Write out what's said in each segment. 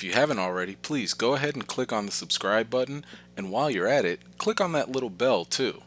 If you haven't already, please go ahead and click on the subscribe button, and while you're at it, click on that little bell too.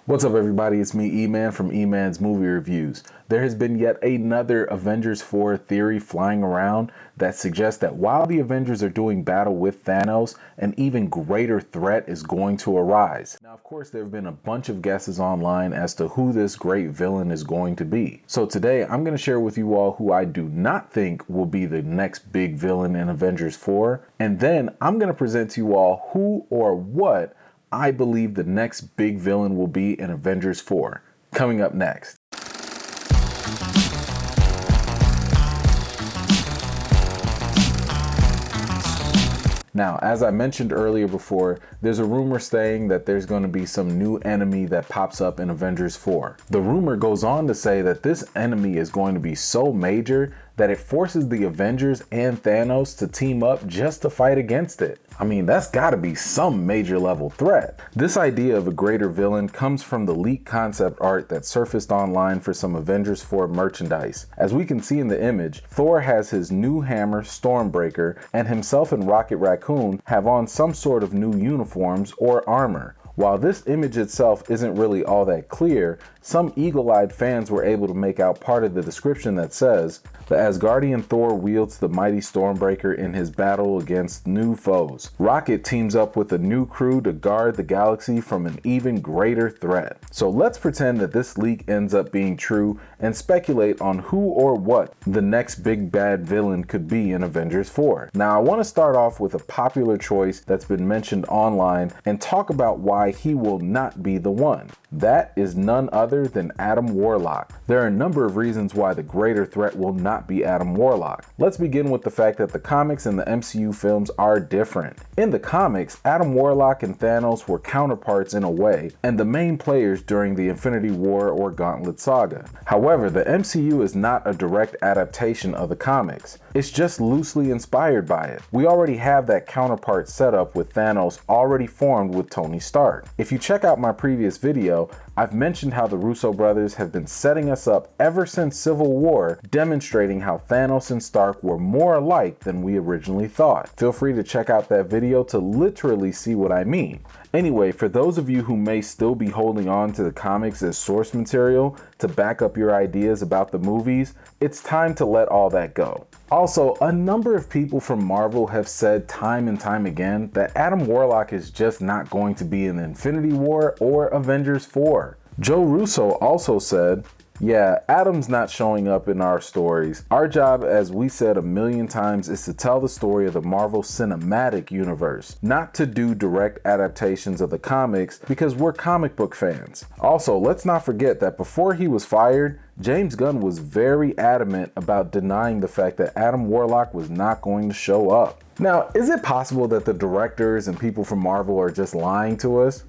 What's up, everybody? It's me, E-Man from E-Man's Movie Reviews. There has been yet another Avengers 4 theory flying around that suggests that while the Avengers are doing battle with Thanos, an even greater threat is going to arise. Now, of course, there have been a bunch of guesses online as to who this great villain is going to be. So today, I'm going to share with you all who I do not think will be the next big villain in Avengers 4. And then I'm going to present to you all who or what I believe the next big villain will be in Avengers 4. Coming up next. Now, as I mentioned earlier before, there's a rumor saying that there's going to be some new enemy that pops up in Avengers 4. The rumor goes on to say that this enemy is going to be so major that it forces the Avengers and Thanos to team up just to fight against it. I mean, that's gotta be some major level threat. This idea of a greater villain comes from the leaked concept art that surfaced online for some Avengers 4 merchandise. As we can see in the image, Thor has his new hammer, Stormbreaker, and himself and Rocket Raccoon have on some sort of new uniforms or armor. While this image itself isn't really all that clear, some eagle-eyed fans were able to make out part of the description that says, "The Asgardian Thor wields the mighty Stormbreaker in his battle against new foes. Rocket teams up with a new crew to guard the galaxy from an even greater threat." So let's pretend that this leak ends up being true and speculate on who or what the next big bad villain could be in Avengers 4. Now, I want to start off with a popular choice that's been mentioned online and talk about why he will not be the one. That is none other than Adam Warlock. There are a number of reasons why the greater threat will not be Adam Warlock. Let's begin with the fact that the comics and the MCU films are different. In the comics, Adam Warlock and Thanos were counterparts in a way, and the main players during the Infinity War or Gauntlet saga. However, the MCU is not a direct adaptation of the comics. It's just loosely inspired by it. We already have that counterpart setup with Thanos already formed with Tony Stark. If you check out my previous video, I've mentioned how the Russo brothers have been setting us up ever since Civil War, demonstrating how Thanos and Stark were more alike than we originally thought. Feel free to check out that video to literally see what I mean. Anyway, for those of you who may still be holding on to the comics as source material to back up your ideas about the movies, it's time to let all that go. Also, a number of people from Marvel have said time and time again that Adam Warlock is just not going to be in Infinity War or Avengers 4. Joe Russo also said, "Yeah, Adam's not showing up in our stories. Our job, as we said a million times, is to tell the story of the Marvel Cinematic Universe, not to do direct adaptations of the comics because we're comic book fans." Also, let's not forget that before he was fired, James Gunn was very adamant about denying the fact that Adam Warlock was not going to show up. Now, is it possible that the directors and people from Marvel are just lying to us?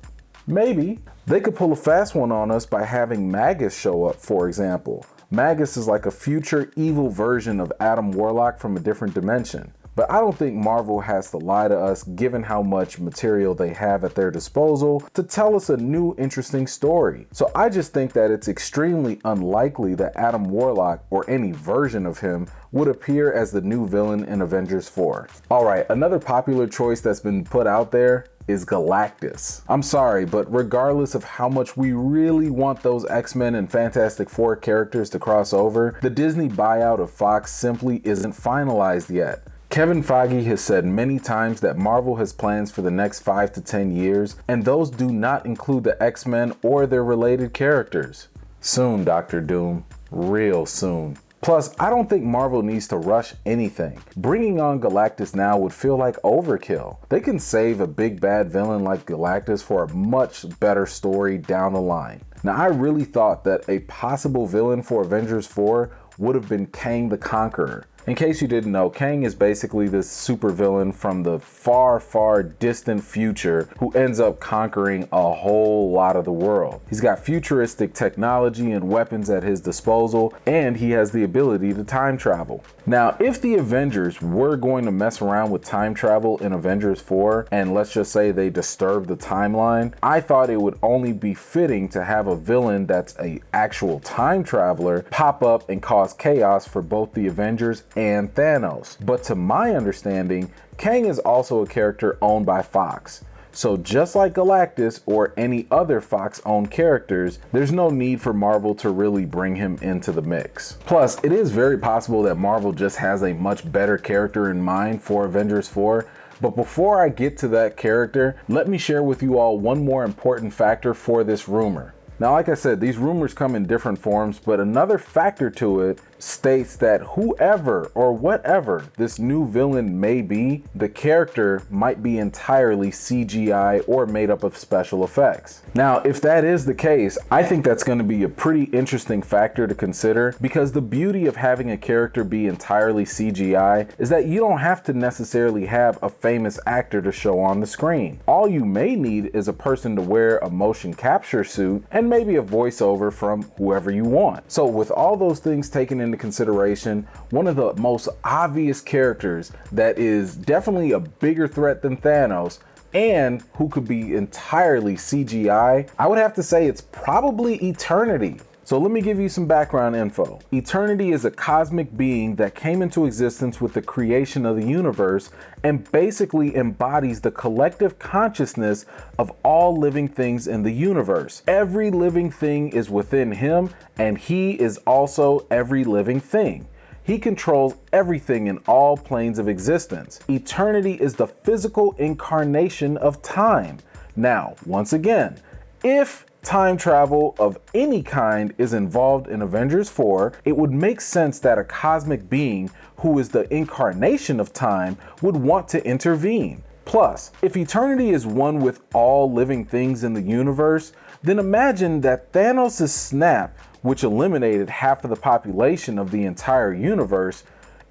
Maybe. They could pull a fast one on us by having Magus show up, for example. Magus is like a future evil version of Adam Warlock from a different dimension. But I don't think Marvel has to lie to us given how much material they have at their disposal to tell us a new interesting story. So I just think that it's extremely unlikely that Adam Warlock or any version of him would appear as the new villain in Avengers 4. Alright, another popular choice that's been put out there is Galactus. I'm sorry, but regardless of how much we really want those X-Men and Fantastic Four characters to cross over, the Disney buyout of Fox simply isn't finalized yet. Kevin Feige has said many times that Marvel has plans for the next 5 to 10 years, and those do not include the X-Men or their related characters. Soon, Dr. Doom. Real soon. Plus, I don't think Marvel needs to rush anything. Bringing on Galactus now would feel like overkill. They can save a big bad villain like Galactus for a much better story down the line. Now, I really thought that a possible villain for Avengers 4 would have been Kang the Conqueror. In case you didn't know, Kang is basically this supervillain from the far, far distant future who ends up conquering a whole lot of the world. He's got futuristic technology and weapons at his disposal, and he has the ability to time travel. Now, if the Avengers were going to mess around with time travel in Avengers 4, and let's just say they disturb the timeline, I thought it would only be fitting to have a villain that's an actual time traveler pop up and cause chaos for both the Avengers and Thanos. But to my understanding, Kang is also a character owned by Fox. So just like Galactus or any other Fox-owned characters, there's no need for Marvel to really bring him into the mix. Plus, it is very possible that Marvel just has a much better character in mind for Avengers 4. But before I get to that character, let me share with you all one more important factor for this rumor. Now, like I said, these rumors come in different forms, but another factor to it states that whoever or whatever this new villain may be, the character might be entirely CGI or made up of special effects. Now, if that is the case, I think that's going to be a pretty interesting factor to consider, because the beauty of having a character be entirely CGI is that you don't have to necessarily have a famous actor to show on the screen. All you may need is a person to wear a motion capture suit and maybe a voiceover from whoever you want. So with all those things taken into consideration, one of the most obvious characters that is definitely a bigger threat than Thanos and who could be entirely CGI, I would have to say it's probably Eternity. So let me give you some background info. Eternity is a cosmic being that came into existence with the creation of the universe and basically embodies the collective consciousness of all living things in the universe. Every living thing is within him, and he is also every living thing. He controls everything in all planes of existence. Eternity is the physical incarnation of time. Now, once again, if time travel of any kind is involved in Avengers 4, it would make sense that a cosmic being who is the incarnation of time would want to intervene. Plus, if Eternity is one with all living things in the universe, then imagine that Thanos' snap, which eliminated half of the population of the entire universe,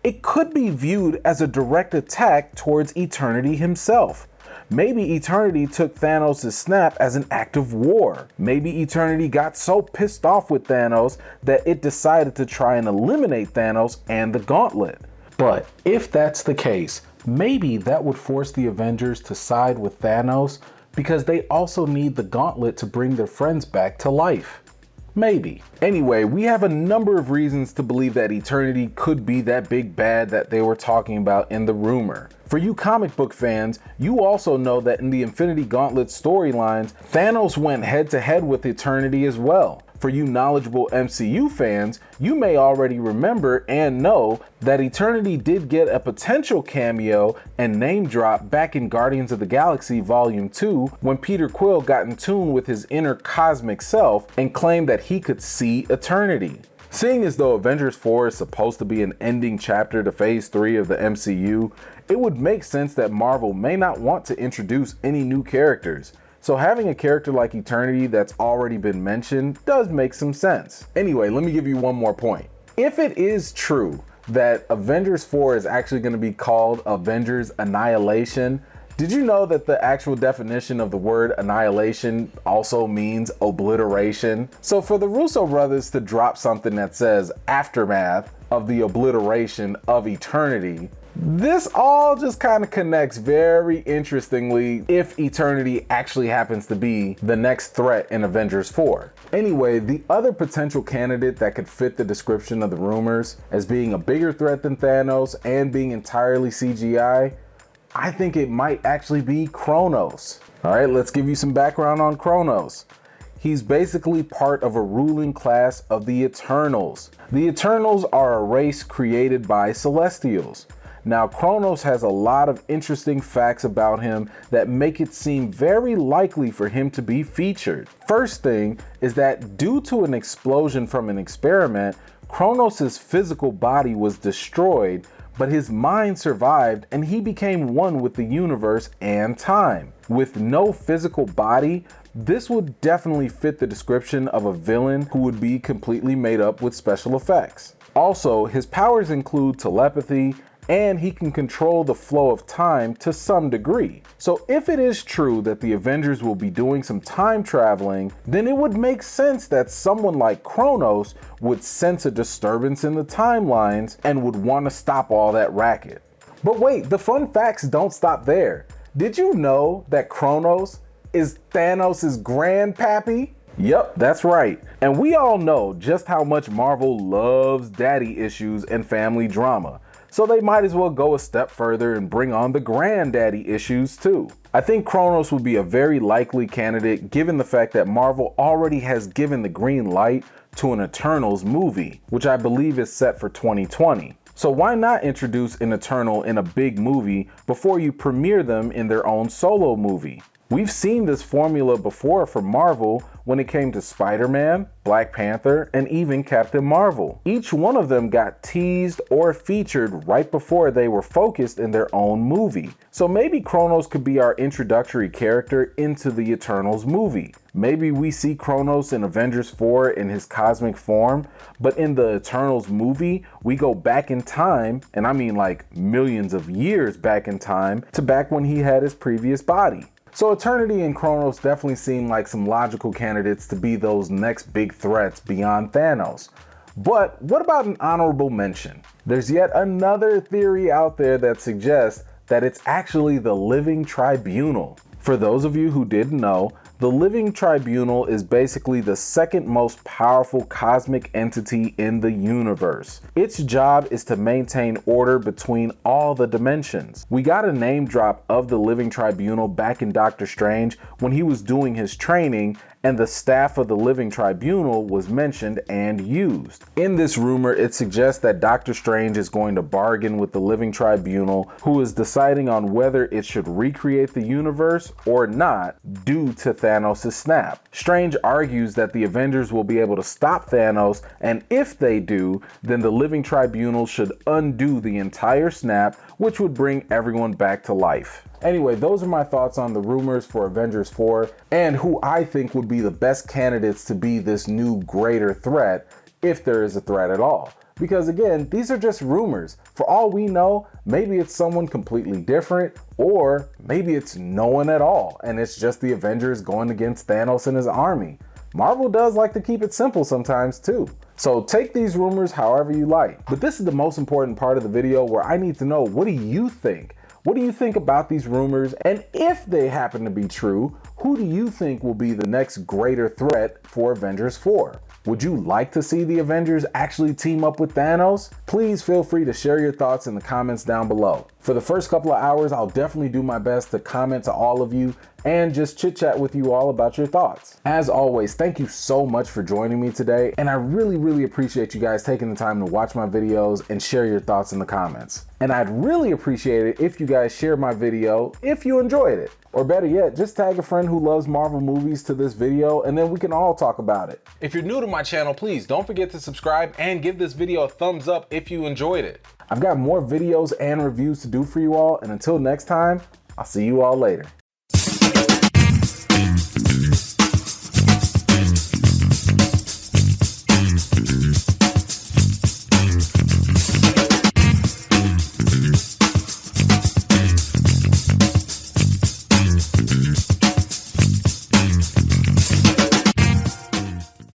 it could be viewed as a direct attack towards Eternity himself. Maybe Eternity took Thanos' snap as an act of war. Maybe Eternity got so pissed off with Thanos that it decided to try and eliminate Thanos and the Gauntlet. But if that's the case, maybe that would force the Avengers to side with Thanos because they also need the Gauntlet to bring their friends back to life. Maybe. Anyway, we have a number of reasons to believe that Eternity could be that big bad that they were talking about in the rumor. For you comic book fans, you also know that in the Infinity Gauntlet storylines, Thanos went head to head with Eternity as well. For you knowledgeable MCU fans, you may already remember and know that Eternity did get a potential cameo and name drop back in Guardians of the Galaxy Volume 2 when Peter Quill got in tune with his inner cosmic self and claimed that he could see Eternity. Seeing as though Avengers 4 is supposed to be an ending chapter to Phase 3 of the MCU, it would make sense that Marvel may not want to introduce any new characters. So having a character like Eternity that's already been mentioned does make some sense. Anyway, let me give you one more point. If it is true that Avengers 4 is actually going to be called Avengers Annihilation, did you know that the actual definition of the word annihilation also means obliteration? So for the Russo brothers to drop something that says aftermath of the obliteration of Eternity, this all just kind of connects very interestingly if Eternity actually happens to be the next threat in Avengers 4. Anyway, the other potential candidate that could fit the description of the rumors as being a bigger threat than Thanos and being entirely CGI, I think it might actually be Kronos. All right, let's give you some background on Kronos. He's basically part of a ruling class of the Eternals. The Eternals are a race created by Celestials. Now, Kronos has a lot of interesting facts about him that make it seem very likely for him to be featured. First thing is that due to an explosion from an experiment, Kronos' physical body was destroyed, but his mind survived and he became one with the universe and time. With no physical body, this would definitely fit the description of a villain who would be completely made up with special effects. Also, his powers include telepathy, and he can control the flow of time to some degree. So if it is true that the Avengers will be doing some time traveling, then it would make sense that someone like Kronos would sense a disturbance in the timelines and would want to stop all that racket. But wait, the fun facts don't stop there. Did you know that Kronos is Thanos' grandpappy? Yep, that's right. And we all know just how much Marvel loves daddy issues and family drama. so they might as well go a step further and bring on the granddaddy issues too. I think Kronos would be a very likely candidate given the fact that Marvel already has given the green light to an Eternals movie, which I believe is set for 2020. So why not introduce an Eternal in a big movie before you premiere them in their own solo movie? We've seen this formula before for Marvel when it came to Spider-Man, Black Panther, and even Captain Marvel. Each one of them got teased or featured right before they were focused in their own movie. So maybe Kronos could be our introductory character into the Eternals movie. Maybe we see Kronos in Avengers 4 in his cosmic form, but in the Eternals movie, we go back in time, and I mean like millions of years back in time, to back when he had his previous body. So Eternity and Kronos definitely seem like some logical candidates to be those next big threats beyond Thanos. But what about an honorable mention? There's yet another theory out there that suggests that it's actually the Living Tribunal. For those of you who didn't know, the Living Tribunal is basically the second most powerful cosmic entity in the universe. Its job is to maintain order between all the dimensions. We got a name drop of the Living Tribunal back in Doctor Strange when he was doing his training, and the staff of the Living Tribunal was mentioned and used. In this rumor, it suggests that Doctor Strange is going to bargain with the Living Tribunal, who is deciding on whether it should recreate the universe or not due to Thanos' snap. Strange argues that the Avengers will be able to stop Thanos, and if they do, then the Living Tribunal should undo the entire snap, which would bring everyone back to life. Anyway, those are my thoughts on the rumors for Avengers 4 and who I think would be the best candidates to be this new greater threat, if there is a threat at all. Because again, these are just rumors. For all we know, maybe it's someone completely different, or maybe it's no one at all, and it's just the Avengers going against Thanos and his army. Marvel does like to keep it simple sometimes too. So take these rumors however you like. But this is the most important part of the video where I need to know, what do you think? What do you think about these rumors? And if they happen to be true, who do you think will be the next greater threat for Avengers 4? Would you like to see the Avengers actually team up with Thanos? Please feel free to share your thoughts in the comments down below. For the first couple of hours, I'll definitely do my best to comment to all of you and just chit chat with you all about your thoughts. As always, thank you so much for joining me today, and I really appreciate you guys taking the time to watch my videos and share your thoughts in the comments. And I'd really appreciate it if you guys share my video if you enjoyed it. Or better yet, just tag a friend who loves Marvel movies to this video, and then we can all talk about it. If you're new to my channel, please don't forget to subscribe and give this video a thumbs up if you enjoyed it. I've got more videos and reviews to do for you all, and until next time, I'll see you all later.